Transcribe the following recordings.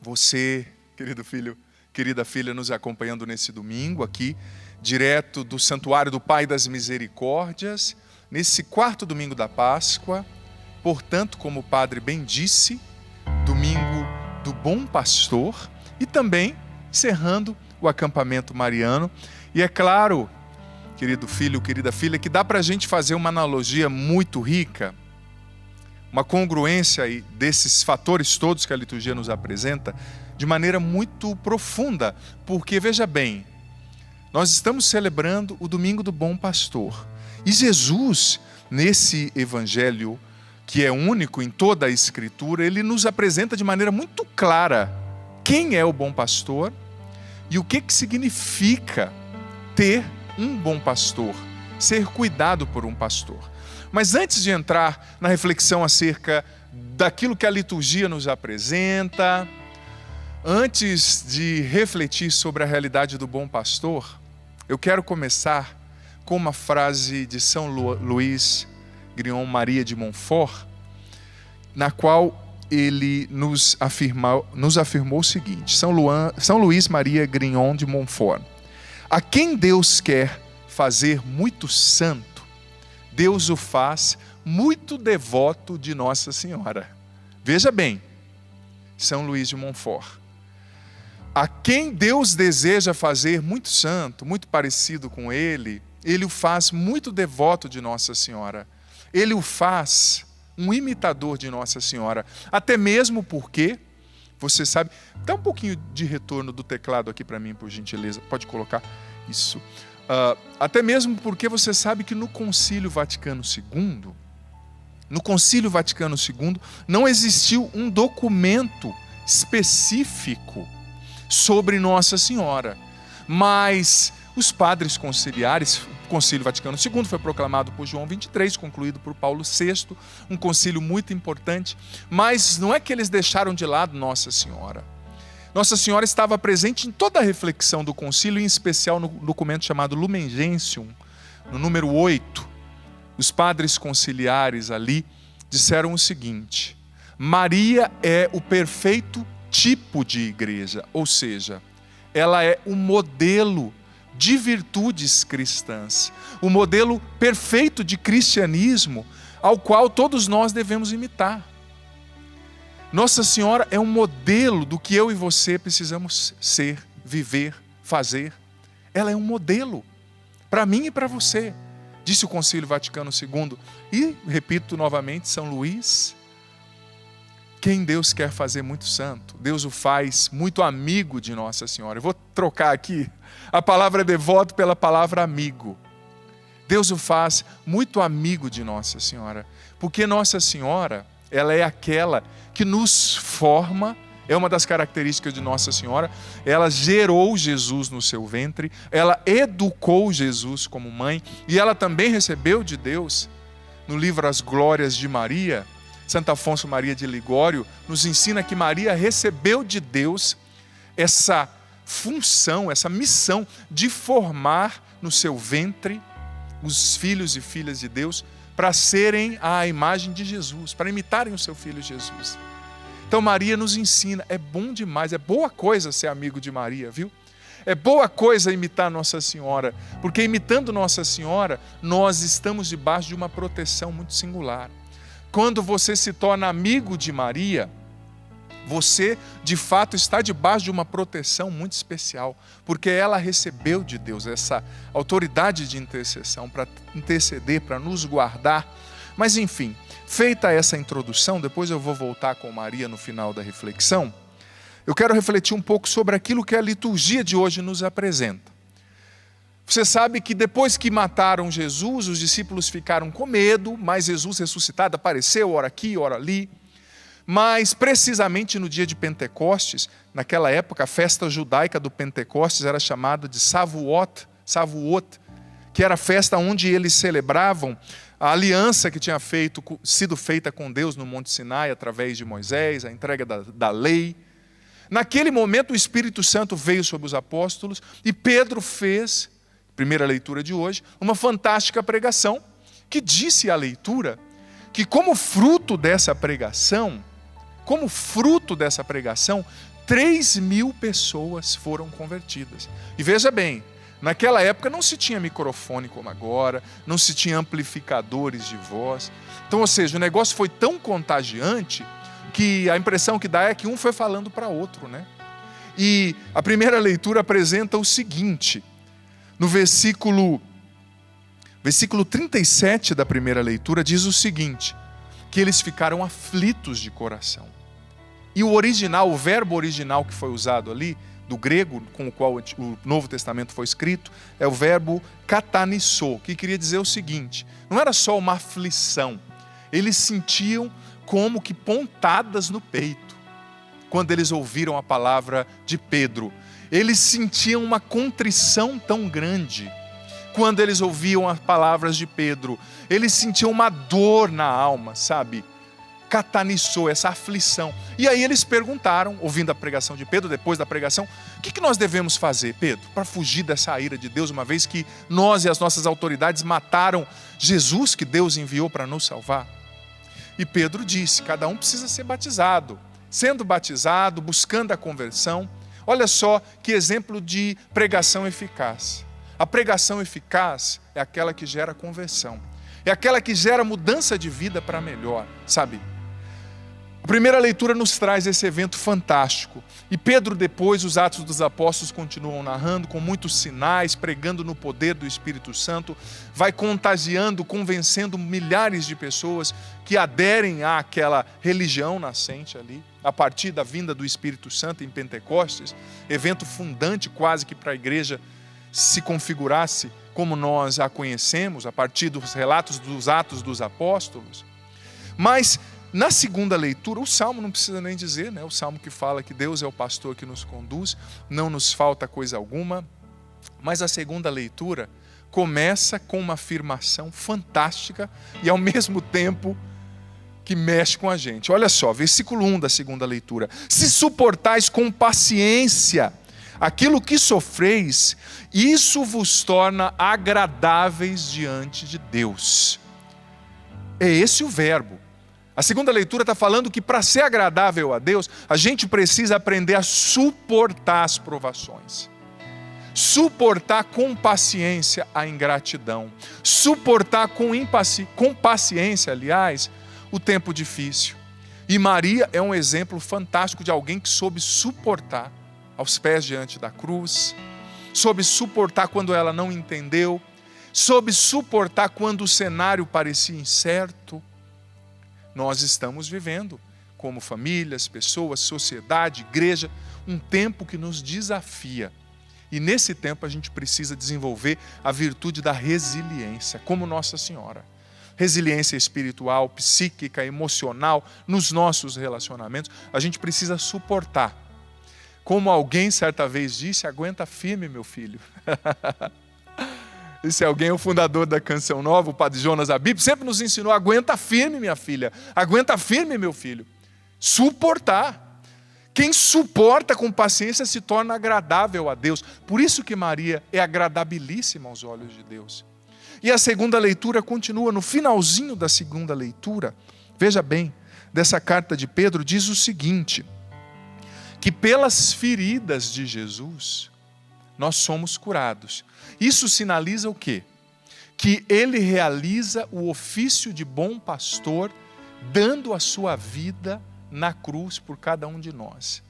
você, querido filho, querida filha, nos acompanhando nesse domingo aqui, direto do Santuário do Pai das Misericórdias, nesse quarto domingo da Páscoa. Portanto, como o padre bem disse, domingo do Bom Pastor, e também encerrando o acampamento mariano. E é claro, querido filho, querida filha, que dá para a gente fazer uma analogia muito rica, uma congruência aí desses fatores todos que a liturgia nos apresenta, de maneira muito profunda, porque veja bem, nós estamos celebrando o domingo do Bom Pastor, e Jesus, nesse evangelho que é único em toda a Escritura, ele nos apresenta de maneira muito clara quem é o bom pastor e o que significa ter um bom pastor, ser cuidado por um pastor. Mas antes de entrar na reflexão acerca daquilo que a liturgia nos apresenta, antes de refletir sobre a realidade do bom pastor, eu quero começar com uma frase de São Luís Grignon Maria de Montfort, na qual ele nos afirmou o seguinte: São Luís Maria Grignon de Montfort: a quem Deus quer fazer muito santo, Deus o faz muito devoto de Nossa Senhora. Veja bem, São Luís de Montfort: a quem Deus deseja fazer muito santo, muito parecido com Ele, Ele o faz muito devoto de Nossa Senhora. Ele o faz um imitador de Nossa Senhora. Até mesmo porque, você sabe, dá um pouquinho de retorno do teclado aqui para mim, por gentileza. Pode colocar isso. Até mesmo porque você sabe que no Concílio Vaticano II, não existiu um documento específico sobre Nossa Senhora. Mas os padres conciliares, o Concílio Vaticano II foi proclamado por João XXIII, concluído por Paulo VI, um concílio muito importante, mas não é que eles deixaram de lado Nossa Senhora. Nossa Senhora estava presente em toda a reflexão do concílio, em especial no documento chamado Lumen Gentium, no número 8. Os padres conciliares ali disseram o seguinte: Maria é o perfeito tipo de igreja, ou seja, ela é o modelo de virtudes cristãs, o modelo perfeito de cristianismo ao qual todos nós devemos imitar. Nossa Senhora é um modelo do que eu e você precisamos ser, viver, fazer. Ela é um modelo para mim e para você, disse o Concílio Vaticano II. E, repito novamente, São Luís: quem Deus quer fazer muito santo, Deus o faz muito amigo de Nossa Senhora. Eu vou trocar aqui a palavra devoto pela palavra amigo. Deus o faz muito amigo de Nossa Senhora, porque Nossa Senhora, ela é aquela que nos forma, é uma das características de Nossa Senhora. Ela gerou Jesus no seu ventre, ela educou Jesus como mãe, e ela também recebeu de Deus, no livro As Glórias de Maria, Santo Afonso Maria de Ligório nos ensina que Maria recebeu de Deus essa função, essa missão de formar no seu ventre os filhos e filhas de Deus para serem a imagem de Jesus, para imitarem o seu filho Jesus. Então Maria nos ensina, é bom demais, é boa coisa ser amigo de Maria, viu? É boa coisa imitar Nossa Senhora, porque imitando Nossa Senhora, nós estamos debaixo de uma proteção muito singular. Quando você se torna amigo de Maria, você de fato está debaixo de uma proteção muito especial, porque ela recebeu de Deus essa autoridade de intercessão para interceder, para nos guardar. Mas enfim, feita essa introdução, depois eu vou voltar com Maria no final da reflexão, eu quero refletir um pouco sobre aquilo que a liturgia de hoje nos apresenta. Você sabe que depois que mataram Jesus, os discípulos ficaram com medo, mas Jesus ressuscitado apareceu, ora aqui, ora ali. Mas precisamente no dia de Pentecostes, naquela época a festa judaica do Pentecostes era chamada de Shavuot, que era a festa onde eles celebravam a aliança que tinha sido feita com Deus no Monte Sinai, através de Moisés, a entrega da lei. Naquele momento o Espírito Santo veio sobre os apóstolos e Pedro fez, primeira leitura de hoje, uma fantástica pregação, que disse à leitura que como fruto dessa pregação, como fruto dessa pregação, 3.000 pessoas foram convertidas. E veja bem, naquela época não se tinha microfone como agora, não se tinha amplificadores de voz. Então, ou seja, o negócio foi tão contagiante que a impressão que dá é que um foi falando para outro, né? E a primeira leitura apresenta o seguinte, no versículo 37 da primeira leitura diz o seguinte, que eles ficaram aflitos de coração. E o original, o verbo original que foi usado ali, do grego com o qual o Novo Testamento foi escrito, é o verbo katanisso, que queria dizer o seguinte, não era só uma aflição, eles sentiam como que pontadas no peito, quando eles ouviram a palavra de Pedro. Eles sentiam uma contrição tão grande, quando eles ouviam as palavras de Pedro. Eles sentiam uma dor na alma, sabe? Catanissou, essa aflição. E aí eles perguntaram, ouvindo a pregação de Pedro, depois da pregação, o que nós devemos fazer, Pedro, para fugir dessa ira de Deus, uma vez que nós e as nossas autoridades mataram Jesus, que Deus enviou para nos salvar? E Pedro disse, cada um precisa ser batizado. Sendo batizado, buscando a conversão. Olha só que exemplo de pregação eficaz. A pregação eficaz é aquela que gera conversão. É aquela que gera mudança de vida para melhor, sabe? A primeira leitura nos traz esse evento fantástico. E Pedro depois, os Atos dos Apóstolos continuam narrando, com muitos sinais, pregando no poder do Espírito Santo, vai contagiando, convencendo milhares de pessoas que aderem àquela religião nascente ali, a partir da vinda do Espírito Santo em Pentecostes, evento fundante quase que para a igreja se configurasse como nós a conhecemos, a partir dos relatos dos Atos dos Apóstolos. Mas na segunda leitura, o Salmo não precisa nem dizer, né? O Salmo que fala que Deus é o pastor que nos conduz, não nos falta coisa alguma. Mas a segunda leitura começa com uma afirmação fantástica e ao mesmo tempo que mexe com a gente. Olha só, versículo 1 da segunda leitura. Se suportais com paciência aquilo que sofreis, isso vos torna agradáveis diante de Deus. É esse o verbo. A segunda leitura está falando que para ser agradável a Deus, a gente precisa aprender a suportar as provações. Suportar com paciência a ingratidão. Suportar com paciência, aliás, o tempo difícil. E Maria é um exemplo fantástico de alguém que soube suportar aos pés diante da cruz, soube suportar quando ela não entendeu, soube suportar quando o cenário parecia incerto. Nós estamos vivendo, como famílias, pessoas, sociedade, igreja, um tempo que nos desafia. E nesse tempo a gente precisa desenvolver a virtude da resiliência, como Nossa Senhora. Resiliência espiritual, psíquica, emocional, nos nossos relacionamentos. A gente precisa suportar. Como alguém certa vez disse, aguenta firme, meu filho. Esse alguém é o fundador da Canção Nova, o Padre Jonas Abib, sempre nos ensinou, aguenta firme, minha filha. Aguenta firme, meu filho. Suportar. Quem suporta com paciência se torna agradável a Deus. Por isso que Maria é agradabilíssima aos olhos de Deus. E a segunda leitura continua, no finalzinho da segunda leitura, veja bem, dessa carta de Pedro, diz o seguinte, que pelas feridas de Jesus, nós somos curados. Isso sinaliza o quê? Que ele realiza o ofício de bom pastor, dando a sua vida na cruz por cada um de nós.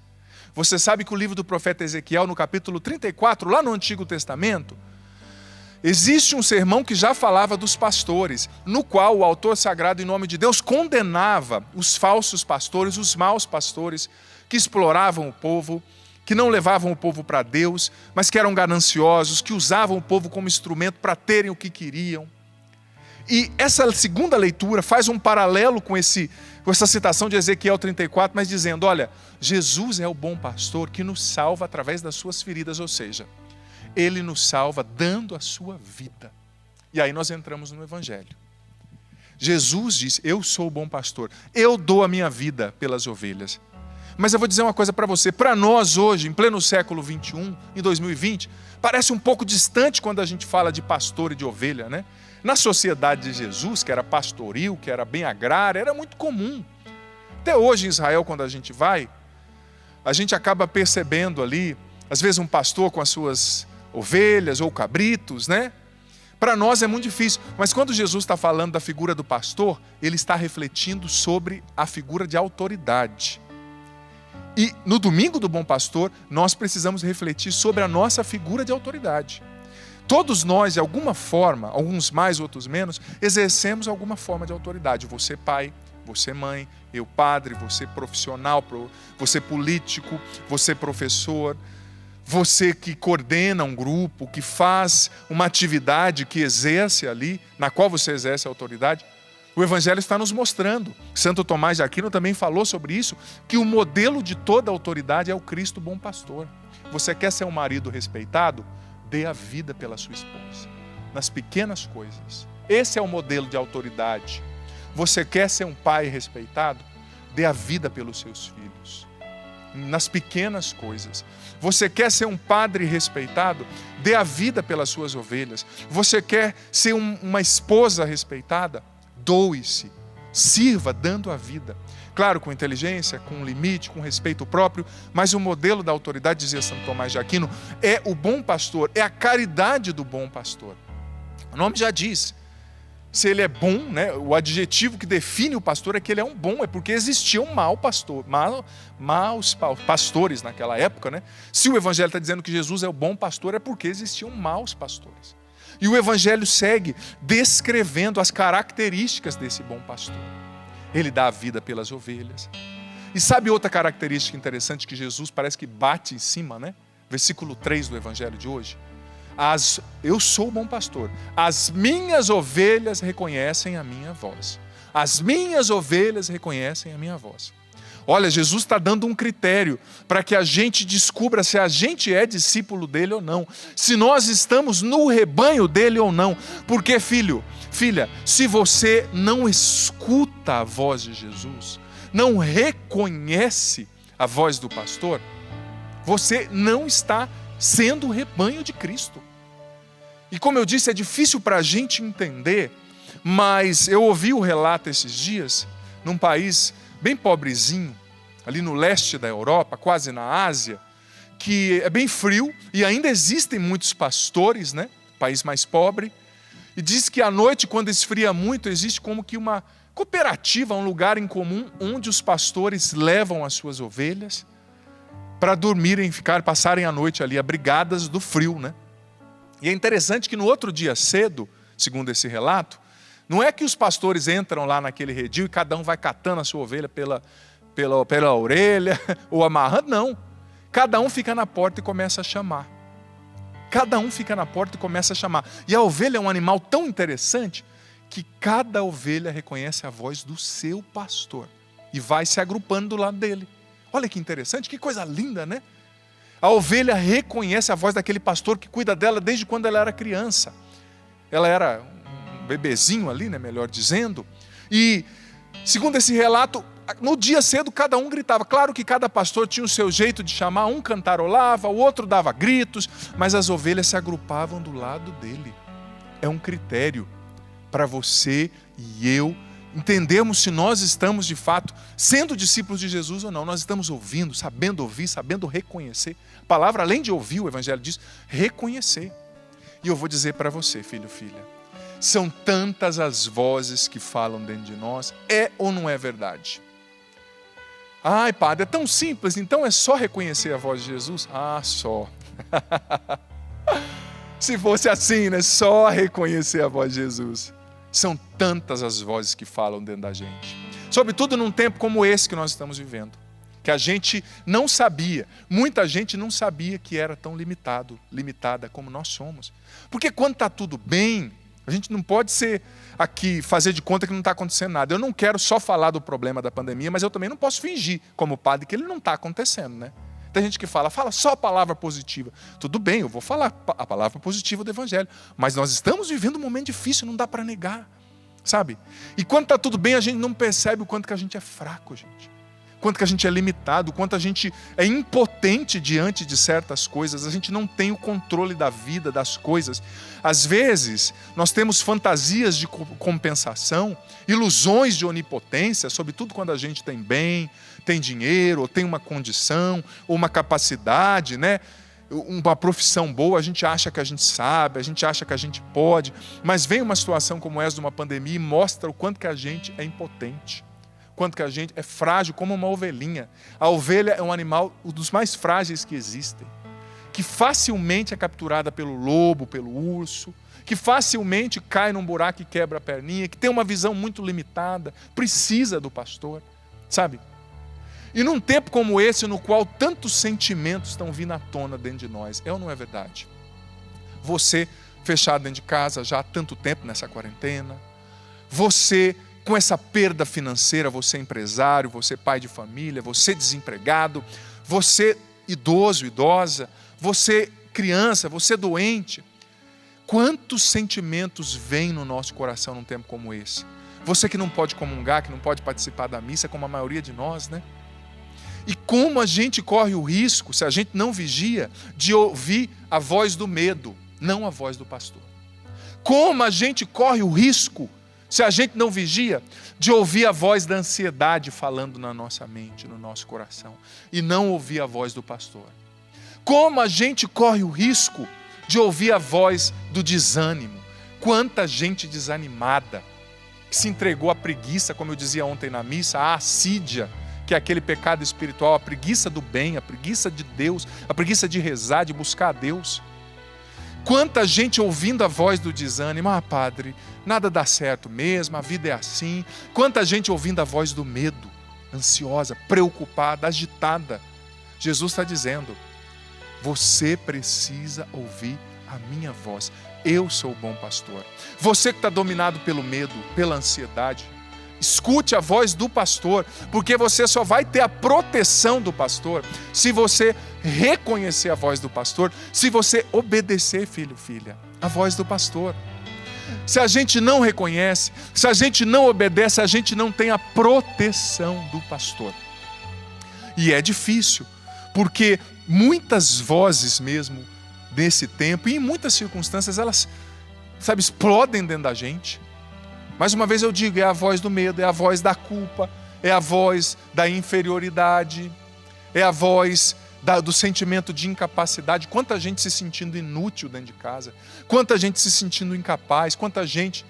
Você sabe que o livro do profeta Ezequiel, no capítulo 34, lá no Antigo Testamento, existe um sermão que já falava dos pastores, no qual o autor sagrado, em nome de Deus, condenava os falsos pastores, os maus pastores, que exploravam o povo, que não levavam o povo para Deus, mas que eram gananciosos, que usavam o povo como instrumento para terem o que queriam. E essa segunda leitura faz um paralelo com essa citação de Ezequiel 34, mas dizendo, olha, Jesus é o bom pastor que nos salva através das suas feridas, ou seja, ele nos salva dando a sua vida. E aí nós entramos no Evangelho. Jesus diz, eu sou o bom pastor, eu dou a minha vida pelas ovelhas. Mas eu vou dizer uma coisa para você, para nós hoje, em pleno século 21, em 2020, parece um pouco distante quando a gente fala de pastor e de ovelha, né? Na sociedade de Jesus, que era pastoril, que era bem agrária, era muito comum Até hoje em Israel, quando a gente vai, a gente acaba percebendo ali, às vezes um pastor com as suas ovelhas ou cabritos, né? Para nós é muito difícil, mas quando Jesus está falando da figura do pastor, ele está refletindo sobre a figura de autoridade. E no domingo do bom pastor, nós precisamos refletir sobre a nossa figura de autoridade. Todos nós, de alguma forma, alguns mais, outros menos, exercemos alguma forma de autoridade. Você pai, você mãe, eu padre, você profissional, você político, você professor, você que coordena um grupo, que faz uma atividade, que exerce ali, na qual você exerce a autoridade. O Evangelho está nos mostrando. Santo Tomás de Aquino também falou sobre isso, que o modelo de toda autoridade é o Cristo bom pastor. Você quer ser um marido respeitado? Dê a vida pela sua esposa, nas pequenas coisas. Esse é o modelo de autoridade. Você quer ser um pai respeitado? Dê a vida pelos seus filhos, nas pequenas coisas. Você quer ser um padre respeitado? Dê a vida pelas suas ovelhas. Você quer ser uma esposa respeitada? Doe-se, sirva dando a vida. Claro, com inteligência, com limite, com respeito próprio, mas o modelo da autoridade, dizia Santo Tomás de Aquino, é o bom pastor, é a caridade do bom pastor. O nome já diz, se ele é bom, né, o adjetivo que define o pastor é que ele é um bom, é porque existia um mau pastor, maus pastores naquela época, né? Se o Evangelho está dizendo que Jesus é o bom pastor, é porque existiam maus pastores. E o Evangelho segue descrevendo as características desse bom pastor. Ele dá a vida pelas ovelhas. E sabe outra característica interessante que Jesus parece que bate em cima, né? Versículo 3 do Evangelho de hoje. Eu sou o bom pastor. As minhas ovelhas reconhecem a minha voz. As minhas ovelhas reconhecem a minha voz. Olha, Jesus está dando um critério para que a gente descubra se a gente é discípulo dele ou não. Se nós estamos no rebanho dele ou não. Porque, filho, filha, se você não escuta a voz de Jesus, não reconhece a voz do pastor, você não está sendo o rebanho de Cristo. E como eu disse, é difícil para a gente entender, mas eu ouvi o relato esses dias, num país bem pobrezinho, ali no leste da Europa, quase na Ásia, que é bem frio e ainda existem muitos pastores, né? País mais pobre. E diz que à noite, quando esfria muito, existe como que uma cooperativa, um lugar em comum, onde os pastores levam as suas ovelhas para dormirem, passarem a noite ali, abrigadas do frio, né? E é interessante que no outro dia cedo, segundo esse relato, não é que os pastores entram lá naquele redil e cada um vai catando a sua ovelha pela orelha ou amarrando, não. Cada um fica na porta e começa a chamar. Cada um fica na porta e começa a chamar. E a ovelha é um animal tão interessante que cada ovelha reconhece a voz do seu pastor e vai se agrupando do lado dele. Olha que interessante, que coisa linda, né? A ovelha reconhece a voz daquele pastor que cuida dela desde quando ela era criança. Ela era um bebezinho ali, né, melhor dizendo. E, segundo esse relato, no dia cedo cada um gritava. Claro que cada pastor tinha o seu jeito de chamar. Um cantarolava, o outro dava gritos, mas as ovelhas se agrupavam do lado dele. É um critério para você e eu entendermos se nós estamos de fato sendo discípulos de Jesus ou não. Nós estamos ouvindo, sabendo reconhecer. A palavra, além de ouvir, o Evangelho diz, reconhecer. E eu vou dizer para você, filho, filha, são tantas as vozes que falam dentro de nós, é ou não é verdade? Ai, padre, é tão simples, então é só reconhecer a voz de Jesus? Ah, só. Se fosse assim, né? Só reconhecer a voz de Jesus. São tantas as vozes que falam dentro da gente. Sobretudo num tempo como esse que nós estamos vivendo. Que a gente não sabia, muita gente não sabia que era tão limitada como nós somos. Porque quando está tudo bem, a gente não pode fazer de conta que não está acontecendo nada. Eu não quero só falar do problema da pandemia, mas eu também não posso fingir, como padre, que ele não está acontecendo, né? Tem gente que fala só a palavra positiva. Tudo bem, eu vou falar a palavra positiva do Evangelho. Mas nós estamos vivendo um momento difícil, não dá para negar. Sabe? E quando está tudo bem, a gente não percebe o quanto que a gente é fraco, gente. quanto que a gente é limitado, quanto a gente é impotente diante de certas coisas. A gente não tem o controle da vida, das coisas. Às vezes, nós temos fantasias de compensação, ilusões de onipotência, sobretudo quando a gente tem bem, tem dinheiro, ou tem uma condição, ou uma capacidade, né? Uma profissão boa, a gente acha que a gente sabe, a gente acha que a gente pode, mas vem uma situação como essa de uma pandemia e mostra o quanto que a gente é impotente, quanto que a gente é frágil como uma ovelhinha. A ovelha é um animal, um dos mais frágeis que existem, que facilmente é capturada pelo lobo, pelo urso, que facilmente cai num buraco e quebra a perninha, que tem uma visão muito limitada, precisa do pastor, sabe? E num tempo como esse, no qual tantos sentimentos estão vindo à tona dentro de nós, é ou não é verdade? Você fechado dentro de casa já há tanto tempo nessa quarentena, você com essa perda financeira, você empresário, você pai de família, você desempregado, você idoso, idosa, você criança, você doente. Quantos sentimentos vêm no nosso coração num tempo como esse? Você que não pode comungar, que não pode participar da missa, como a maioria de nós, né? E como a gente corre o risco, se a gente não vigia, de ouvir a voz do medo, não a voz do pastor. Como a gente corre o risco, se a gente não vigia, de ouvir a voz da ansiedade falando na nossa mente, no nosso coração, e não ouvir a voz do pastor. Como a gente corre o risco de ouvir a voz do desânimo. Quanta gente desanimada, que se entregou à preguiça, como eu dizia ontem na missa, à assídia, que é aquele pecado espiritual, a preguiça do bem, a preguiça de Deus, a preguiça de rezar, de buscar a Deus. Quanta gente ouvindo a voz do desânimo, padre, nada dá certo mesmo, a vida é assim. Quanta gente ouvindo a voz do medo, ansiosa, preocupada, agitada. Jesus está dizendo, você precisa ouvir a minha voz. Eu sou o bom pastor. Você que está dominado pelo medo, pela ansiedade, escute a voz do pastor, porque você só vai ter a proteção do pastor se você reconhecer a voz do pastor, se você obedecer, filho, filha, a voz do pastor. Se a gente não reconhece, se a gente não obedece, a gente não tem a proteção do pastor. E é difícil, porque muitas vozes mesmo nesse tempo, e em muitas circunstâncias, elas, explodem dentro da gente. Mais uma vez eu digo, é a voz do medo, é a voz da culpa, é a voz da inferioridade, é a voz do sentimento de incapacidade. Quanta gente se sentindo inútil dentro de casa, quanta gente se sentindo incapaz, quanta gente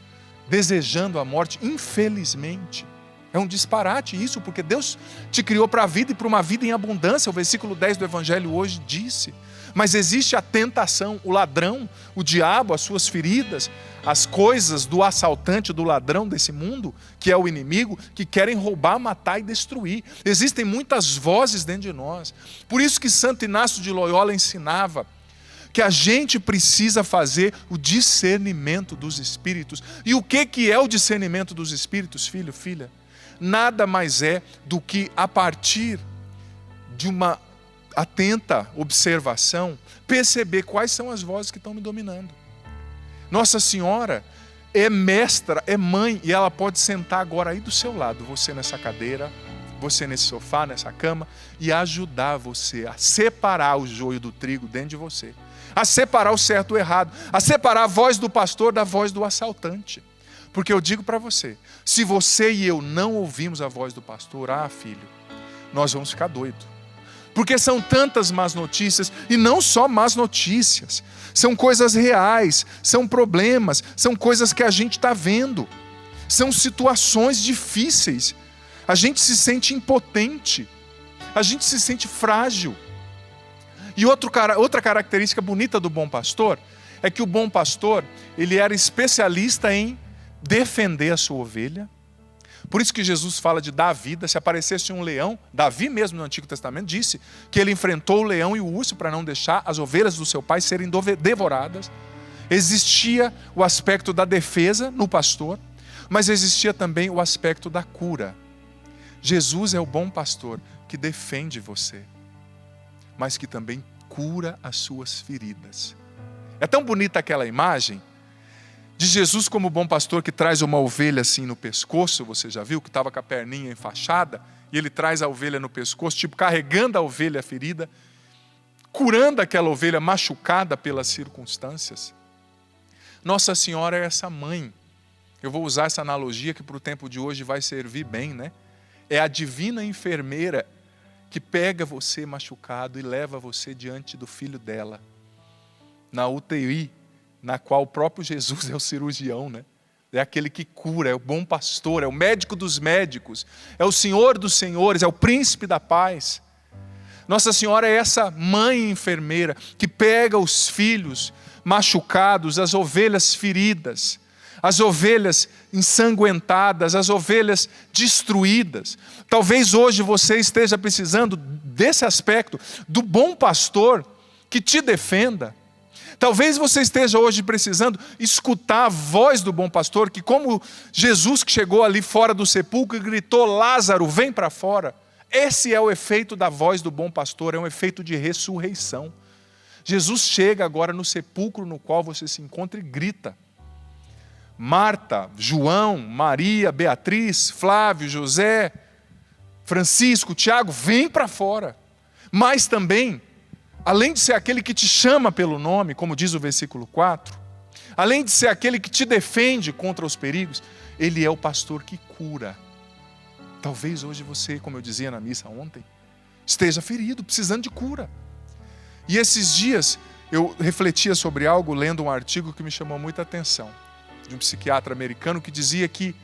desejando a morte, infelizmente. É um disparate isso, porque Deus te criou para a vida e para uma vida em abundância. O versículo 10 do Evangelho hoje disse. Mas existe a tentação, o ladrão, o diabo, as suas feridas, as coisas do assaltante, do ladrão desse mundo, que é o inimigo, que querem roubar, matar e destruir. Existem muitas vozes dentro de nós. Por isso que Santo Inácio de Loyola ensinava que a gente precisa fazer o discernimento dos espíritos. E o que é o discernimento dos espíritos, filho, filha? Nada mais é do que a partir de uma atenta observação, perceber quais são as vozes que estão me dominando. Nossa Senhora é mestra, é mãe, e ela pode sentar agora aí do seu lado, você nessa cadeira, você nesse sofá, nessa cama, e ajudar você a separar o joio do trigo dentro de você, a separar o certo do errado, a separar a voz do pastor da voz do assaltante. Porque eu digo para você, se você e eu não ouvimos a voz do pastor, filho, nós vamos ficar doidos. Porque são tantas más notícias, e não só más notícias, são coisas reais, são problemas, são coisas que a gente está vendo, são situações difíceis, a gente se sente impotente, a gente se sente frágil. E outra característica bonita do bom pastor, é que o bom pastor, ele era especialista em defender a sua ovelha. Por isso que Jesus fala de dar a vida. Se aparecesse um leão, Davi mesmo no Antigo Testamento disse que ele enfrentou o leão e o urso para não deixar as ovelhas do seu pai serem devoradas. Existia o aspecto da defesa no pastor, mas existia também o aspecto da cura. Jesus é o bom pastor que defende você, mas que também cura as suas feridas. É tão bonita aquela imagem de Jesus como bom pastor que traz uma ovelha assim no pescoço, você já viu, que estava com a perninha enfaixada, e ele traz a ovelha no pescoço, tipo carregando a ovelha ferida, curando aquela ovelha machucada pelas circunstâncias. Nossa Senhora é essa mãe. Eu vou usar essa analogia que para o tempo de hoje vai servir bem, né? É a divina enfermeira que pega você machucado e leva você diante do filho dela, na UTI, na qual o próprio Jesus é o cirurgião, né? É aquele que cura, é o bom pastor, é o médico dos médicos, é o Senhor dos senhores, é o príncipe da paz. Nossa Senhora é essa mãe enfermeira que pega os filhos machucados, as ovelhas feridas, as ovelhas ensanguentadas, as ovelhas destruídas. Talvez hoje você esteja precisando desse aspecto, do bom pastor que te defenda. Talvez você esteja hoje precisando escutar a voz do bom pastor, que como Jesus que chegou ali fora do sepulcro e gritou: Lázaro, vem para fora. Esse é o efeito da voz do bom pastor, é um efeito de ressurreição. Jesus chega agora no sepulcro no qual você se encontra e grita. Marta, João, Maria, Beatriz, Flávio, José, Francisco, Tiago, vem para fora. Mas também, além de ser aquele que te chama pelo nome, como diz o versículo 4, além de ser aquele que te defende contra os perigos, ele é o pastor que cura. Talvez hoje você, como eu dizia na missa ontem, esteja ferido, precisando de cura. E esses dias eu refletia sobre algo lendo um artigo que me chamou muita atenção, de um psiquiatra americano que dizia que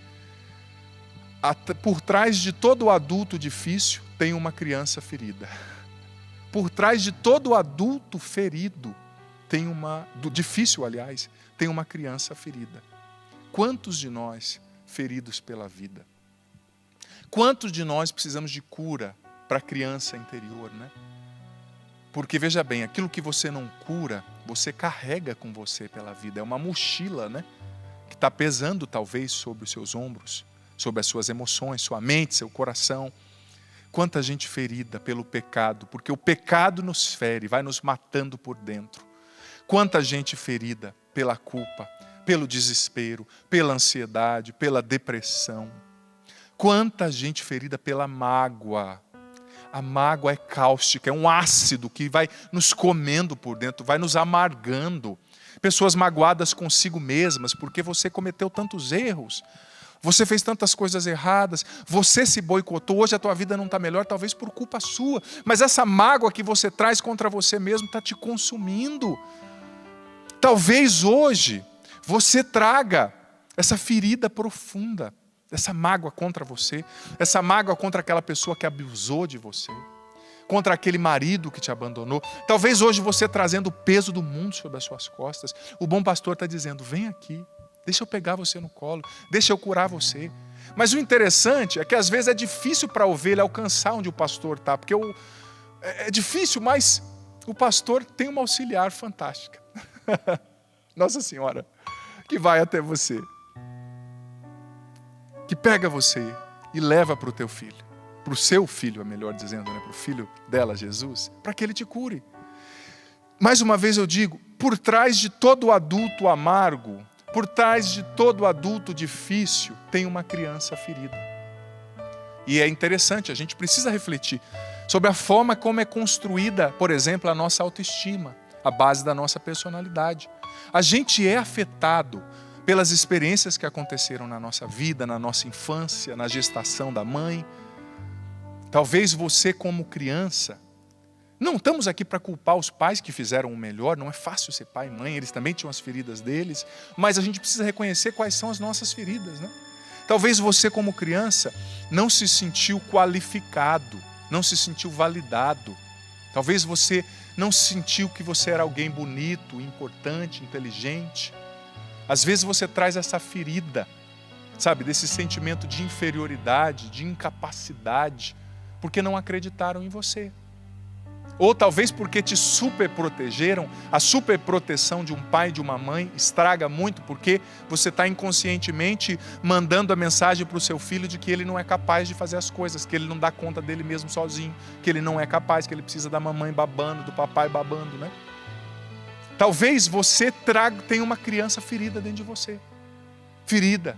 por trás de todo adulto difícil tem uma criança ferida. Por trás de todo adulto ferido tem difícil, aliás, tem uma criança ferida. Quantos de nós feridos pela vida? Quantos de nós precisamos de cura para a criança interior, né? Porque veja bem, aquilo que você não cura, você carrega com você pela vida. É uma mochila, né? Que está pesando talvez sobre os seus ombros, sobre as suas emoções, sua mente, seu coração. Quanta gente ferida pelo pecado, porque o pecado nos fere, vai nos matando por dentro. Quanta gente ferida pela culpa, pelo desespero, pela ansiedade, pela depressão. Quanta gente ferida pela mágoa. A mágoa é cáustica, é um ácido que vai nos comendo por dentro, vai nos amargando. Pessoas magoadas consigo mesmas, porque você cometeu tantos erros. Você fez tantas coisas erradas, você se boicotou, hoje a tua vida não está melhor, talvez por culpa sua. Mas essa mágoa que você traz contra você mesmo está te consumindo. Talvez hoje você traga essa ferida profunda, essa mágoa contra você, essa mágoa contra aquela pessoa que abusou de você, contra aquele marido que te abandonou. Talvez hoje você trazendo o peso do mundo sobre as suas costas. O bom pastor está dizendo: vem aqui. Deixa eu pegar você no colo, deixa eu curar você. Mas o interessante é que às vezes é difícil para a ovelha alcançar onde o pastor está, porque é difícil, mas o pastor tem uma auxiliar fantástica. Nossa Senhora, que vai até você, que pega você e leva para o teu filho, para o seu filho, é melhor dizendo, né? Para o filho dela, Jesus, para que ele te cure. Mais uma vez eu digo, por trás de todo adulto amargo, por trás de todo adulto difícil, tem uma criança ferida. E é interessante, a gente precisa refletir sobre a forma como é construída, por exemplo, a nossa autoestima, a base da nossa personalidade. A gente é afetado pelas experiências que aconteceram na nossa vida, na nossa infância, na gestação da mãe. Talvez você, como criança, não estamos aqui para culpar os pais que fizeram o melhor, não é fácil ser pai e mãe, eles também tinham as feridas deles, mas a gente precisa reconhecer quais são as nossas feridas, né? Talvez você, como criança, não se sentiu qualificado, não se sentiu validado. Talvez você não sentiu que você era alguém bonito, importante, inteligente. Às vezes você traz essa ferida, sabe, desse sentimento de inferioridade, de incapacidade, porque não acreditaram em você. Ou talvez porque te superprotegeram. A superproteção de um pai e de uma mãe estraga muito, porque você está inconscientemente mandando a mensagem para o seu filho de que ele não é capaz de fazer as coisas, que ele não dá conta dele mesmo sozinho, que ele não é capaz, que ele precisa da mamãe babando, do papai babando, né? Talvez você tenha uma criança ferida dentro de você. Ferida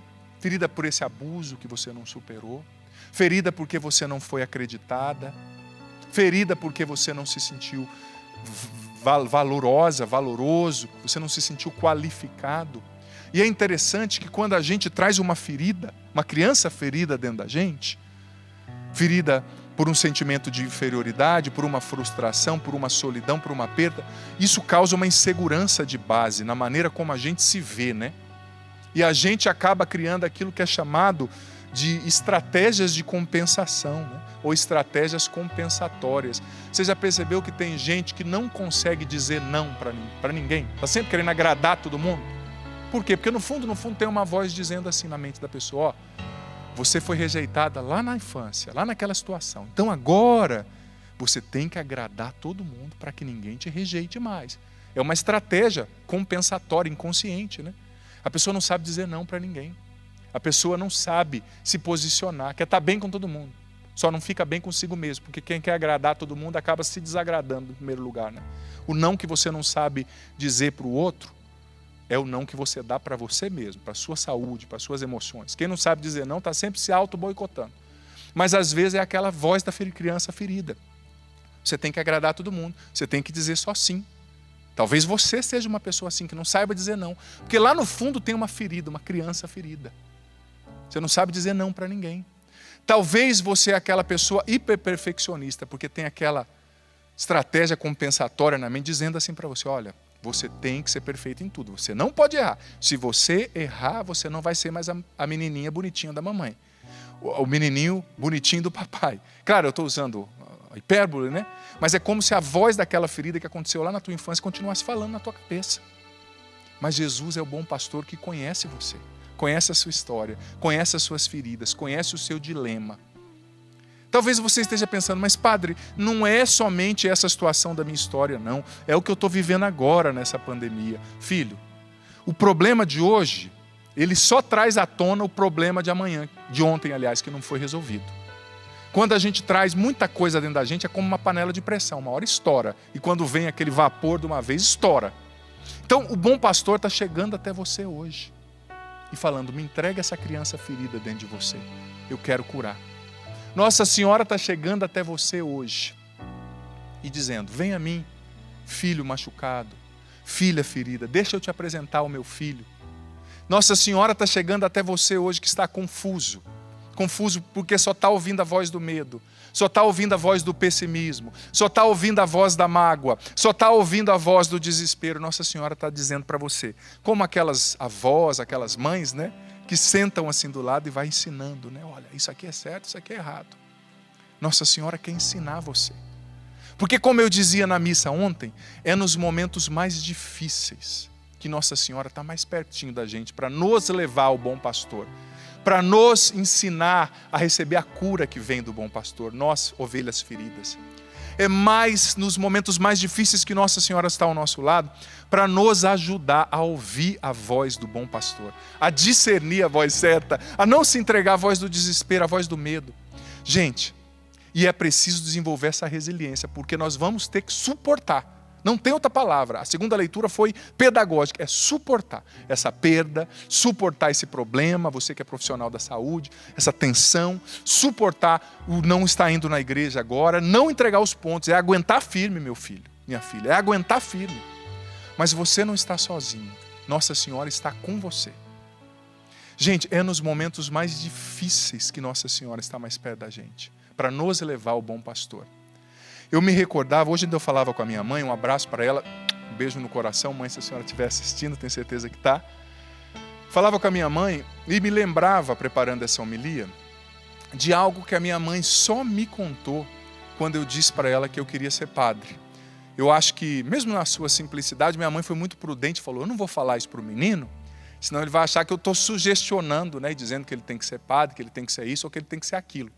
por esse abuso que você não superou. ferida porque você não foi acreditada, ferida porque você não se sentiu valoroso, você não se sentiu qualificado. E é interessante que quando a gente traz uma ferida, uma criança ferida dentro da gente, ferida por um sentimento de inferioridade, por uma frustração, por uma solidão, por uma perda, isso causa uma insegurança de base na maneira como a gente se vê, né? E a gente acaba criando aquilo que é chamado de estratégias de compensação, né? Ou estratégias compensatórias. Você já percebeu que tem gente que não consegue dizer não para ninguém? Está sempre querendo agradar todo mundo? Por quê? Porque no fundo tem uma voz dizendo assim na mente da pessoa, ó, você foi rejeitada lá na infância, lá naquela situação. Então agora você tem que agradar todo mundo para que ninguém te rejeite mais. É uma estratégia compensatória, inconsciente, né? A pessoa não sabe dizer não para ninguém. A pessoa não sabe se posicionar, quer estar bem com todo mundo. Só não fica bem consigo mesmo, porque quem quer agradar todo mundo acaba se desagradando no primeiro lugar, né? O não que você não sabe dizer para o outro é o não que você dá para você mesmo, para a sua saúde, para as suas emoções. Quem não sabe dizer não está sempre se auto-boicotando. Mas às vezes é aquela voz da criança ferida. Você tem que agradar todo mundo, você tem que dizer só sim. Talvez você seja uma pessoa assim, que não saiba dizer não. Porque lá no fundo tem uma ferida, uma criança ferida. Você não sabe dizer não para ninguém. Talvez você é aquela pessoa hiperperfeccionista, porque tem aquela estratégia compensatória na mente, dizendo assim para você, olha, você tem que ser perfeito em tudo, você não pode errar. Se você errar, você não vai ser mais a menininha bonitinha da mamãe. O menininho bonitinho do papai. Claro, eu estou usando a hipérbole, né? Mas é como se a voz daquela ferida que aconteceu lá na tua infância continuasse falando na tua cabeça. Mas Jesus é o bom pastor que conhece você, conhece a sua história, conhece as suas feridas, conhece o seu dilema. Talvez você esteja pensando, mas padre, não é somente essa situação da minha história, não. É o que eu estou vivendo agora nessa pandemia. Filho, o problema de hoje, ele só traz à tona o problema de amanhã, de ontem, aliás, que não foi resolvido. Quando a gente traz muita coisa dentro da gente, é como uma panela de pressão, uma hora estoura. E quando vem aquele vapor de uma vez, estoura. Então, o bom pastor está chegando até você hoje e falando, me entrega essa criança ferida dentro de você. Eu quero curar. Nossa Senhora está chegando até você hoje e dizendo, vem a mim, filho machucado, filha ferida, deixa eu te apresentar o meu filho. Nossa Senhora está chegando até você hoje que está confuso porque só está ouvindo a voz do medo, só está ouvindo a voz do pessimismo, só está ouvindo a voz da mágoa, só está ouvindo a voz do desespero. Nossa Senhora está dizendo para você, como aquelas avós, aquelas mães, né, que sentam assim do lado e vai ensinando, né? Olha, isso aqui é certo, isso aqui é errado. Nossa Senhora quer ensinar você. Porque como eu dizia na missa ontem, é nos momentos mais difíceis que Nossa Senhora está mais pertinho da gente para nos levar ao bom pastor, para nos ensinar a receber a cura que vem do bom pastor, nós, ovelhas feridas. É mais nos momentos mais difíceis que Nossa Senhora está ao nosso lado, para nos ajudar a ouvir a voz do bom pastor, a discernir a voz certa, a não se entregar à voz do desespero, à voz do medo. Gente, e é preciso desenvolver essa resiliência, porque nós vamos ter que suportar. Não tem outra palavra. A segunda leitura foi pedagógica. É suportar essa perda, suportar esse problema, você que é profissional da saúde, essa tensão, suportar o não estar indo na igreja agora, não entregar os pontos, é aguentar firme, meu filho, minha filha, é aguentar firme. Mas você não está sozinho. Nossa Senhora está com você. Gente, é nos momentos mais difíceis que Nossa Senhora está mais perto da gente, para nos levar ao bom pastor. Eu me recordava, hoje eu falava com a minha mãe, um abraço para ela, um beijo no coração, mãe, se a senhora estiver assistindo, tenho certeza que está. Falava com a minha mãe e me lembrava, preparando essa homilia, de algo que a minha mãe só me contou quando eu disse para ela que eu queria ser padre. Eu acho que, mesmo na sua simplicidade, minha mãe foi muito prudente e falou, eu não vou falar isso para o menino, senão ele vai achar que eu estou sugestionando, né, dizendo que ele tem que ser padre, que ele tem que ser isso ou que ele tem que ser aquilo.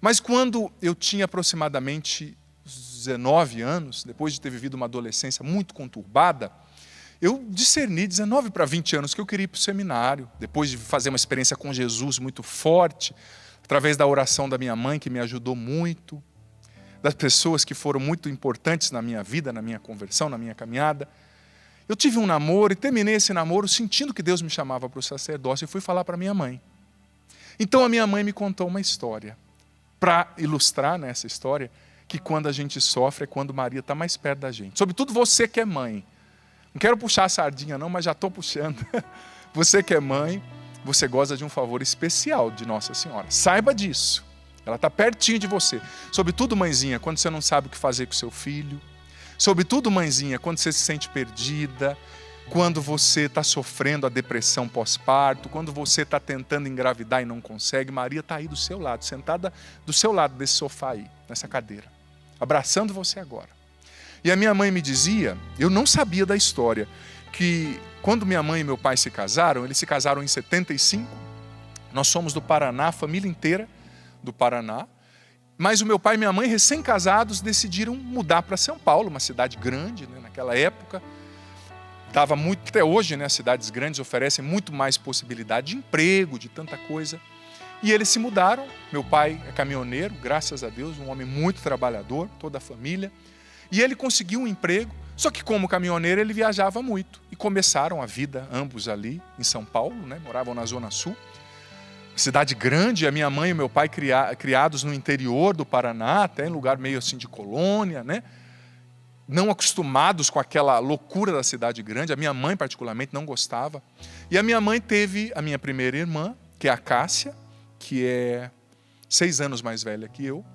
Mas quando eu tinha aproximadamente 19 anos, depois de ter vivido uma adolescência muito conturbada, eu discerni 19 para 20 anos que eu queria ir para o seminário, depois de fazer uma experiência com Jesus muito forte, através da oração da minha mãe, que me ajudou muito, das pessoas que foram muito importantes na minha vida, na minha conversão, na minha caminhada. Eu tive um namoro e terminei esse namoro sentindo que Deus me chamava para o sacerdócio e fui falar para minha mãe. Então a minha mãe me contou uma história, para ilustrar nessa história, que quando a gente sofre é quando Maria está mais perto da gente. Sobretudo você que é mãe. Não quero puxar a sardinha não, mas já estou puxando. Você que é mãe, você goza de um favor especial de Nossa Senhora. Saiba disso. Ela está pertinho de você. Sobretudo, mãezinha, quando você não sabe o que fazer com seu filho. Sobretudo, mãezinha, quando você se sente perdida. Quando você está sofrendo a depressão pós-parto. Quando você está tentando engravidar e não consegue. Maria está aí do seu lado, sentada do seu lado desse sofá aí, nessa cadeira. Abraçando você agora. E a minha mãe me dizia, eu não sabia da história, que quando minha mãe e meu pai se casaram, eles se casaram em 75. Nós somos do Paraná, a família inteira do Paraná. Mas o meu pai e minha mãe, recém-casados, decidiram mudar para São Paulo, uma cidade grande, né, naquela época. Dava muito, até hoje, né, as cidades grandes oferecem muito mais possibilidade de emprego, de tanta coisa. E eles se mudaram. Meu pai é caminhoneiro, graças a Deus, um homem muito trabalhador, toda a família. E ele conseguiu um emprego, só que como caminhoneiro ele viajava muito. E começaram a vida ambos ali em São Paulo, né? Moravam na Zona Sul. Cidade grande, a minha mãe e meu pai criados no interior do Paraná, até em lugar meio assim de colônia, né? Não acostumados com aquela loucura da cidade grande. A minha mãe particularmente não gostava. E a minha mãe teve a minha primeira irmã, que é a Cássia, que é 6 anos mais velha que eu.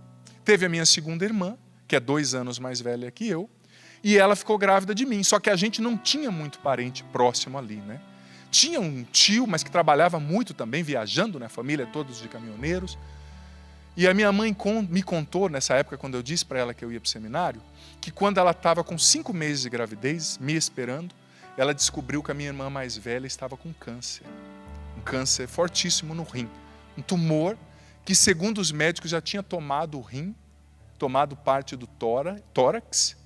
Teve a minha segunda irmã, que é 2 anos mais velha que eu, e ela ficou grávida de mim. Só que a gente não tinha muito parente próximo ali, né? Tinha um tio, mas que trabalhava muito também, viajando, né? Família todos de caminhoneiros. E a minha mãe me contou, nessa época, quando eu disse para ela que eu ia para o seminário, que quando ela estava com 5 meses de gravidez, me esperando, ela descobriu que a minha irmã mais velha estava com câncer. Um câncer fortíssimo no rim. Um tumor que, segundo os médicos, já tinha tomado o rim, tomado parte do tórax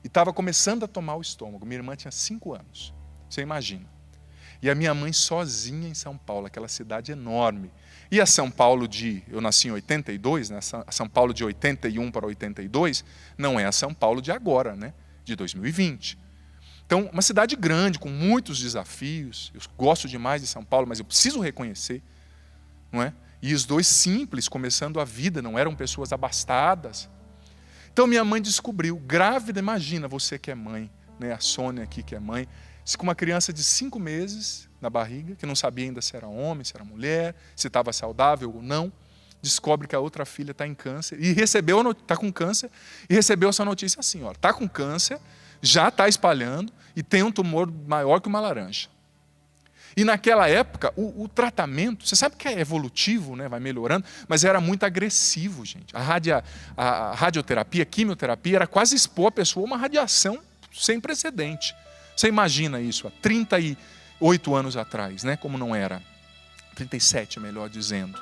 e estava começando a tomar o estômago. Minha irmã tinha 5 anos, você imagina. E a minha mãe sozinha em São Paulo, aquela cidade enorme. E a São Paulo eu nasci em 82, né? A São Paulo de 81 para 82, não é a São Paulo de agora, né? De 2020. Então, uma cidade grande, com muitos desafios. Eu gosto demais de São Paulo, mas eu preciso reconhecer, não é? E os dois simples, começando a vida, não eram pessoas abastadas. Então minha mãe descobriu, grávida, imagina você que é mãe, né? A Sônia aqui que é mãe, com uma criança de 5 meses na barriga, que não sabia ainda se era homem, se era mulher, se estava saudável ou não, descobre que a outra filha está em câncer, e está com câncer, e recebeu essa notícia assim, ó, está com câncer, já está espalhando, e tem um tumor maior que uma laranja. E naquela época, o tratamento, você sabe que é evolutivo, né? Vai melhorando, mas era muito agressivo, gente. A radioterapia, a quimioterapia, era quase expor a pessoa a uma radiação sem precedente. Você imagina isso há 38 anos atrás, né? Como não era. 37, melhor dizendo.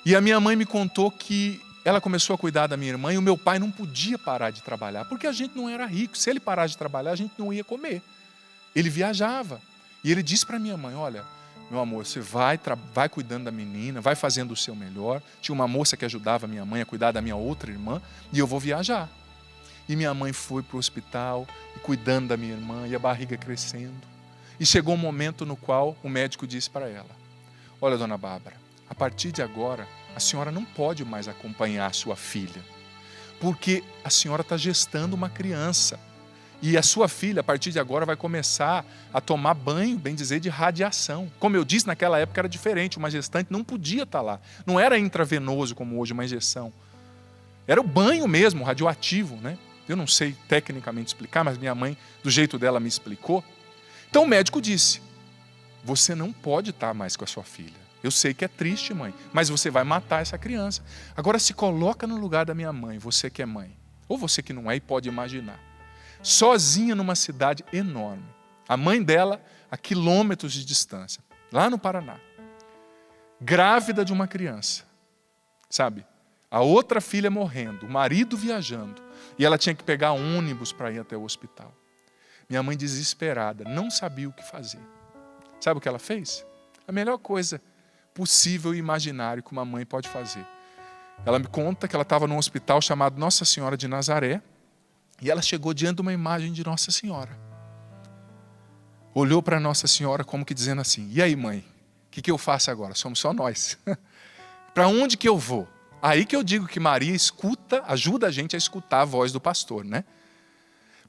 E a minha mãe me contou que ela começou a cuidar da minha irmã e o meu pai não podia parar de trabalhar, porque a gente não era rico. Se ele parasse de trabalhar, a gente não ia comer. Ele viajava. E ele disse para minha mãe, olha, meu amor, você vai cuidando da menina, vai fazendo o seu melhor. Tinha uma moça que ajudava a minha mãe a cuidar da minha outra irmã, e eu vou viajar. E minha mãe foi para o hospital, cuidando da minha irmã, e a barriga crescendo. E chegou um momento no qual o médico disse para ela, olha, dona Bárbara, a partir de agora, a senhora não pode mais acompanhar a sua filha, porque a senhora está gestando uma criança. E a sua filha, a partir de agora, vai começar a tomar banho, bem dizer, de radiação. Como eu disse, naquela época era diferente. Uma gestante não podia estar lá. Não era intravenoso como hoje, uma injeção. Era o banho mesmo, radioativo, né? Eu não sei tecnicamente explicar, mas minha mãe, do jeito dela, me explicou. Então o médico disse, você não pode estar mais com a sua filha. Eu sei que é triste, mãe, mas você vai matar essa criança. Agora se coloca no lugar da minha mãe, você que é mãe. Ou você que não é e pode imaginar. Sozinha numa cidade enorme. A mãe dela a quilômetros de distância, lá no Paraná. Grávida de uma criança, sabe? A outra filha morrendo, o marido viajando. E ela tinha que pegar ônibus para ir até o hospital. Minha mãe desesperada, não sabia o que fazer. Sabe o que ela fez? A melhor coisa possível e imaginário que uma mãe pode fazer. Ela me conta que ela estava num hospital chamado Nossa Senhora de Nazaré, e ela chegou diante de uma imagem de Nossa Senhora. Olhou para Nossa Senhora como que dizendo assim, e aí mãe, o que eu faço agora? Somos só nós. Para onde que eu vou? Aí que eu digo que Maria escuta, ajuda a gente a escutar a voz do pastor, né?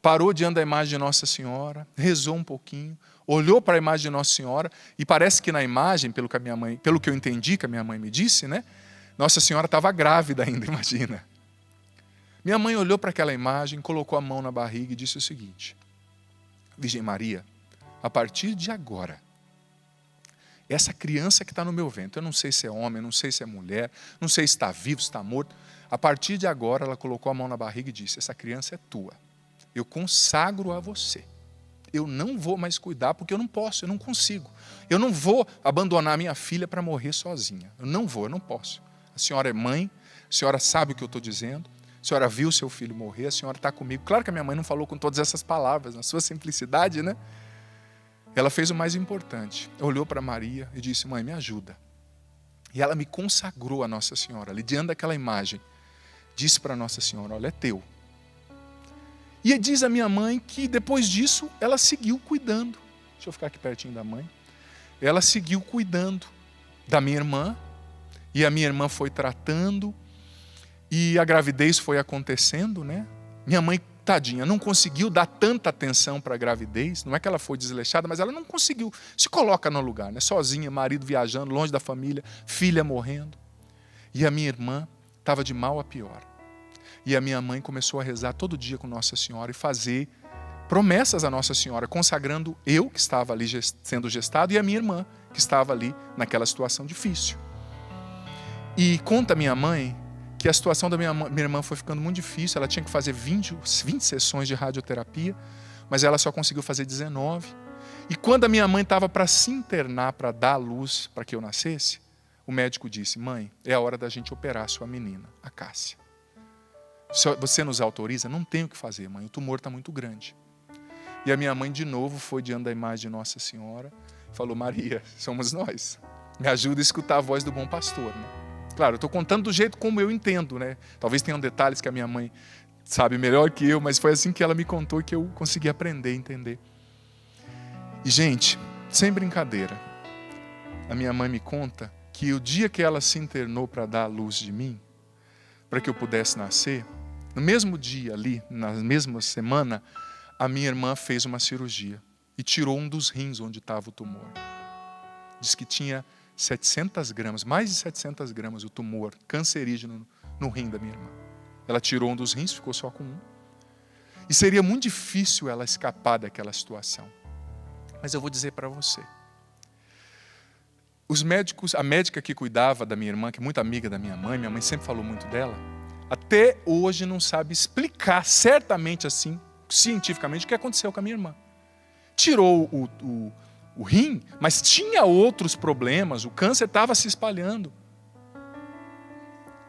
Parou diante da imagem de Nossa Senhora, rezou um pouquinho, olhou para a imagem de Nossa Senhora, e parece que na imagem, pelo que eu entendi que a minha mãe me disse, né? Nossa Senhora estava grávida ainda, imagina. Minha mãe olhou para aquela imagem, colocou a mão na barriga e disse o seguinte: Virgem Maria, a partir de agora, essa criança que está no meu ventre, eu não sei se é homem, não sei se é mulher, não sei se está vivo, se está morto, a partir de agora ela colocou a mão na barriga e disse: essa criança é tua, eu consagro a você. Eu não vou mais cuidar porque eu não posso, eu não consigo. Eu não vou abandonar minha filha para morrer sozinha. Eu não vou, eu não posso. A senhora é mãe, a senhora sabe o que eu estou dizendo, a senhora viu seu filho morrer, a senhora está comigo. Claro que a minha mãe não falou com todas essas palavras, na sua simplicidade, né? Ela fez o mais importante. Olhou para Maria e disse: mãe, me ajuda. E ela me consagrou a Nossa Senhora, ali diante daquela imagem. Disse para Nossa Senhora: olha, é teu. E diz a minha mãe que depois disso ela seguiu cuidando. Deixa eu ficar aqui pertinho da mãe. Ela seguiu cuidando da minha irmã. E a minha irmã foi tratando. E a gravidez foi acontecendo, né? Minha mãe, tadinha, não conseguiu dar tanta atenção para a gravidez. Não é que ela foi desleixada, mas ela não conseguiu. Se coloca no lugar, né? Sozinha, marido viajando, longe da família, filha morrendo. E a minha irmã estava de mal a pior. E a minha mãe começou a rezar todo dia com Nossa Senhora e fazer promessas a Nossa Senhora, consagrando eu, que estava ali sendo gestado, e a minha irmã, que estava ali naquela situação difícil. E conta minha mãe que a situação da minha irmã foi ficando muito difícil. Ela tinha que fazer 20 sessões de radioterapia, mas ela só conseguiu fazer 19. E quando a minha mãe estava para se internar, para dar a luz para que eu nascesse, o médico disse: mãe, é a hora da gente operar a sua menina, a Cássia. Você nos autoriza? Não tem o que fazer, mãe, o tumor está muito grande. E a minha mãe de novo foi diante da imagem de Nossa Senhora, falou: Maria, somos nós. Me ajuda a escutar a voz do bom pastor, né? Claro, eu estou contando do jeito como eu entendo, né? Talvez tenham detalhes que a minha mãe sabe melhor que eu, mas foi assim que ela me contou que eu consegui aprender a entender. E, gente, sem brincadeira, a minha mãe me conta que o dia que ela se internou para dar a luz de mim, para que eu pudesse nascer, no mesmo dia ali, na mesma semana, a minha irmã fez uma cirurgia e tirou um dos rins onde estava o tumor. Diz que tinha 700 gramas, mais de 700 gramas, o tumor cancerígeno no rim da minha irmã. Ela tirou um dos rins, ficou só com um. E seria muito difícil ela escapar daquela situação. Mas eu vou dizer para você. Os médicos, a médica que cuidava da minha irmã, que é muito amiga da minha mãe sempre falou muito dela, até hoje não sabe explicar certamente assim, cientificamente, o que aconteceu com a minha irmã. Tirou o rim, mas tinha outros problemas, o câncer estava se espalhando.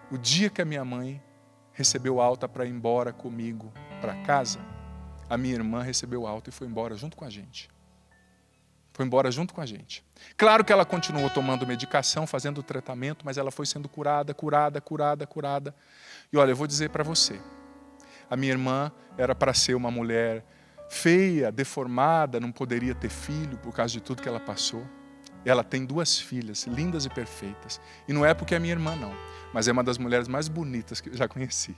O dia que a minha mãe recebeu alta para ir embora comigo para casa, a minha irmã recebeu alta e foi embora junto com a gente. Foi embora junto com a gente. Claro que ela continuou tomando medicação, fazendo o tratamento, mas ela foi sendo curada. E olha, eu vou dizer para você, a minha irmã era para ser uma mulher feia, deformada, não poderia ter filho por causa de tudo que ela passou. Ela tem 2 filhas, lindas e perfeitas. E não é porque é minha irmã, não, mas é uma das mulheres mais bonitas que eu já conheci.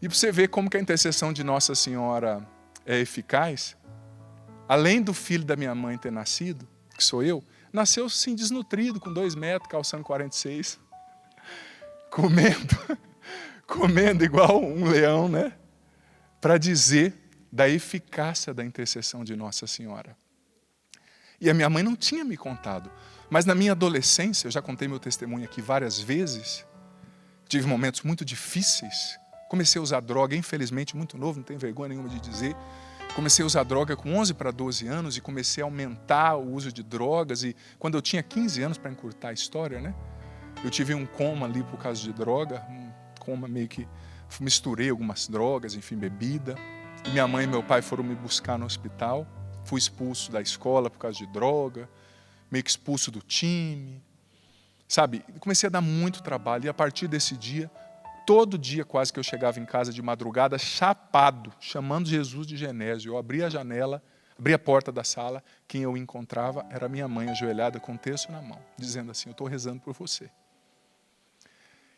E para você ver como que a intercessão de Nossa Senhora é eficaz, além do filho da minha mãe ter nascido, que sou eu, nasceu sim desnutrido, com 2 metros, calçando 46, comendo igual um leão, né? Para dizer da eficácia da intercessão de Nossa Senhora. E a minha mãe não tinha me contado, mas na minha adolescência, eu já contei meu testemunho aqui várias vezes, tive momentos muito difíceis, comecei a usar droga, infelizmente muito novo, não tenho vergonha nenhuma de dizer, comecei a usar droga com 11 para 12 anos e comecei a aumentar o uso de drogas, e quando eu tinha 15 anos, para encurtar a história, né, eu tive um coma ali por causa de droga, um coma meio que misturei algumas drogas, enfim, bebida. E minha mãe e meu pai foram me buscar no hospital. Fui expulso da escola por causa de droga, meio que expulso do time. Sabe, comecei a dar muito trabalho. E a partir desse dia, todo dia quase que eu chegava em casa de madrugada, chapado, chamando Jesus de Genésio. Eu abria a janela, Abri a porta da sala, quem eu encontrava era minha mãe ajoelhada com um terço na mão, dizendo assim, eu estou rezando por você.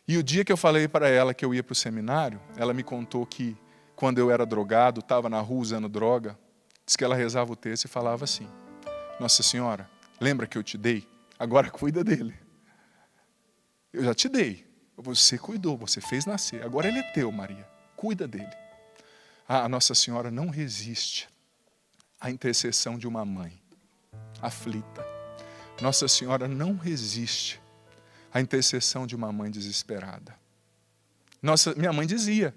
E o dia que eu falei para ela que eu ia para o seminário, ela me contou que quando eu era drogado, estava na rua usando droga, disse que ela rezava o terço e falava assim, Nossa Senhora, lembra que eu te dei? Agora cuida dele. Eu já te dei, você cuidou, você fez nascer, agora ele é teu, Maria, cuida dele. A Nossa Senhora não resiste à intercessão de uma mãe aflita. Nossa Senhora não resiste à intercessão de uma mãe desesperada. Minha mãe dizia.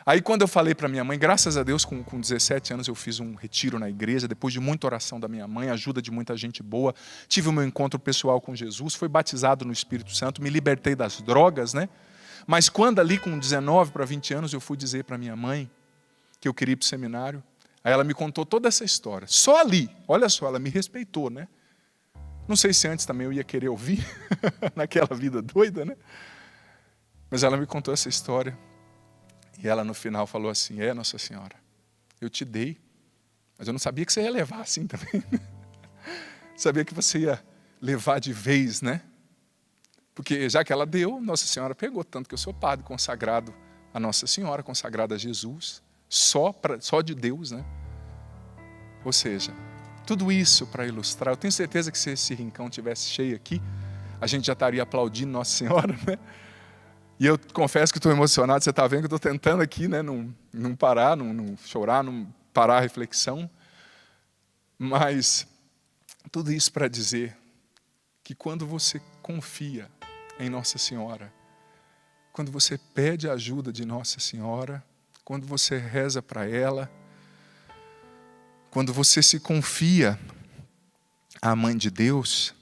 Aí quando eu falei para minha mãe, graças a Deus, com 17 anos eu fiz um retiro na igreja, depois de muita oração da minha mãe, ajuda de muita gente boa, tive o meu encontro pessoal com Jesus, fui batizado no Espírito Santo, me libertei das drogas, né? Mas quando ali com 19 para 20 anos eu fui dizer para minha mãe que eu queria ir para o seminário, aí ela me contou toda essa história. Só ali, olha só, ela me respeitou, né? Não sei se antes também eu ia querer ouvir, naquela vida doida, né? Mas ela me contou essa história. E ela no final falou assim, Nossa Senhora, eu te dei, mas eu não sabia que você ia levar assim também. Sabia que você ia levar de vez, né? Porque já que ela deu, Nossa Senhora pegou, tanto que eu sou padre consagrado a Nossa Senhora, consagrado a Jesus, só de Deus, né? Ou seja, tudo isso para ilustrar, eu tenho certeza que se esse rincão tivesse cheio aqui, a gente já estaria aplaudindo Nossa Senhora, né? E eu confesso que estou emocionado, você está vendo que eu estou tentando aqui, né, não parar, não chorar, não parar a reflexão. Mas tudo isso para dizer que quando você confia em Nossa Senhora, quando você pede a ajuda de Nossa Senhora, quando você reza para ela, quando você se confia à Mãe de Deus,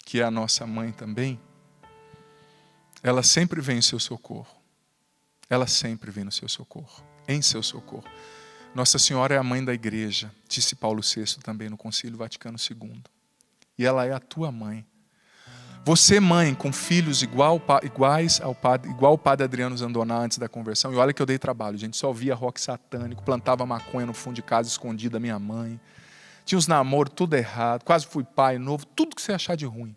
que é a nossa mãe também, ela sempre vem em seu socorro. Ela sempre vem no seu socorro, em seu socorro. Nossa Senhora é a mãe da igreja, disse Paulo VI também no Concílio Vaticano II. E ela é a tua mãe. Você, mãe, com filhos igual o padre Adriano Zandoná antes da conversão, e olha que eu dei trabalho, gente, só via rock satânico, plantava maconha no fundo de casa, escondida da minha mãe. Tinha os namoros, tudo errado, quase fui pai novo, tudo que você achar de ruim.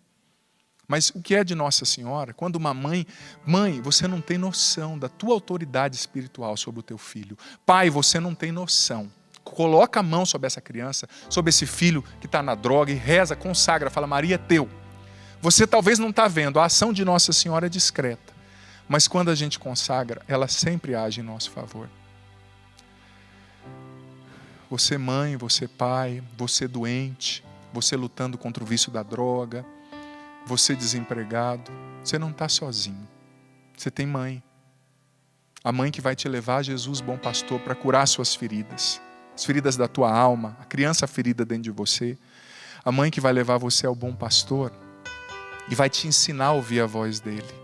Mas o que é de Nossa Senhora? Quando uma mãe, você não tem noção da tua autoridade espiritual sobre o teu filho. Pai, você não tem noção. Coloca a mão sobre essa criança, sobre esse filho que está na droga e reza, consagra, fala, Maria é teu. Você talvez não está vendo, a ação de Nossa Senhora é discreta. Mas quando a gente consagra, ela sempre age em nosso favor. Você mãe, você pai, você doente, você lutando contra o vício da droga, você desempregado, você não está sozinho. Você tem mãe. A mãe que vai te levar a Jesus, bom pastor, para curar suas feridas. As feridas da tua alma, a criança ferida dentro de você. A mãe que vai levar você ao bom pastor e vai te ensinar a ouvir a voz dele.